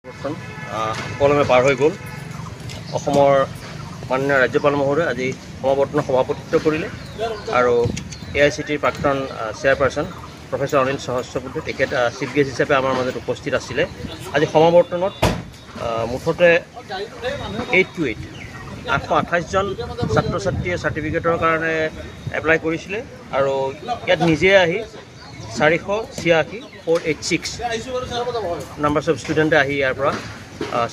সুকলমে পাৰ হৈ গ'ল। অসমৰ মাননীয় ৰাজ্যপাল মহোদয়ে আজি সমাৱৰ্তনৰ সভাপতিত্ব কৰিলে আৰু AICTৰ প্ৰাক্তন চেয়াৰপাৰ্চন প্ৰফেচৰ অনিল সহস্ৰবুদ্ধে তেখেত চিফ গেষ্ট হিচাপে আমাৰ মাজত উপস্থিত আছিলে। আজি সমাৱৰ্তনত মুঠতে 828জন ছাত্ৰ ছাত্ৰীয়ে চাৰ্টিফিকেটৰ কাৰণে এপ্লাই কৰিছিলে আৰু ইয়াত নিজে আহি 486 নাম্বাৰছ অফ ষ্টুডেণ্টে আহি ইয়াৰ পৰা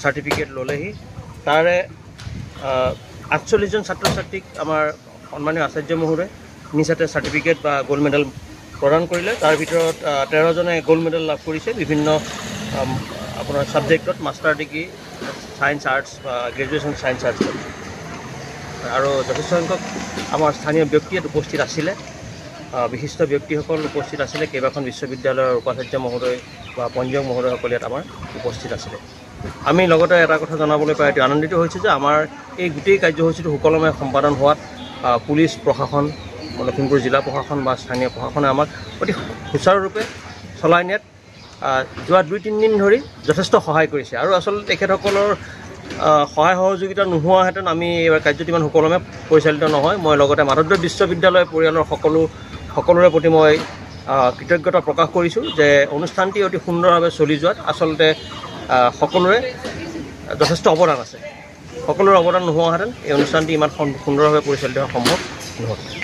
চাৰ্টিফিকেট ল'লেহি। তাৰে 48জন ছাত্ৰ ছাত্ৰীক আমাৰ সন্মানীয় আচাৰ্য মহোদয়ে নিজাতে চাৰ্টিফিকেট বা গ'ল্ড মেডেল প্ৰদান কৰিলে। তাৰ ভিতৰত 13জনে গ'ল্ড মেডেল লাভ কৰিছে বিভিন্ন আপোনাৰ ছাবজেক্টত, মাষ্টাৰ ডিগ্ৰী ছায়েন্স আৰ্টছ বা গ্ৰেজুৱেশ্যন ছায়েন্স আৰ্টছত। আৰু যথেষ্ট সংখ্যক আমাৰ স্থানীয় ব্যক্তি ইয়াত উপস্থিত আছিলে, বিশিষ্ট ব্যক্তিসকল উপস্থিত আছিলে। কেইবাখন বিশ্ববিদ্যালয়ৰ উপাচাৰ্য মহোদয় বা পঞ্জীয়ক মহোদয়সকল ইয়াত আমাৰ উপস্থিত আছিলে। আমি লগতে এটা কথা জনাবলৈ পাই অতি আনন্দিত হৈছোঁ যে আমাৰ এই গোটেই কাৰ্যসূচীটো সুকলমে সম্পাদন হোৱাত পুলিচ প্ৰশাসন, লখিমপুৰ জিলা প্ৰশাসন বা স্থানীয় প্ৰশাসনে আমাক অতি সুচাৰুৰূপে চলাই নিয়াত যোৱা 2-3 দিন ধৰি যথেষ্ট সহায় কৰিছে। আৰু আচলতে তেখেতসকলৰ সহায় সহযোগিতা নোহোৱাহেঁতেন আমি এইবাৰ কাৰ্যটো ইমান সুকলমে পৰিচালিত নহয়। মই লগতে মাধৱদেৱ বিশ্ববিদ্যালয় পৰিয়ালৰ সকলোৰে প্ৰতি মই কৃতজ্ঞতা প্ৰকাশ কৰিছোঁ যে অনুষ্ঠানটি অতি সুন্দৰভাৱে চলি যোৱাত আচলতে সকলোৰে যথেষ্ট অৱদান আছে। সকলোৰে অৱদান নোহোৱাহেঁতেন এই অনুষ্ঠানটি ইমান সুন্দৰভাৱে পৰিচালিত হোৱা সম্ভৱ নহ'ল।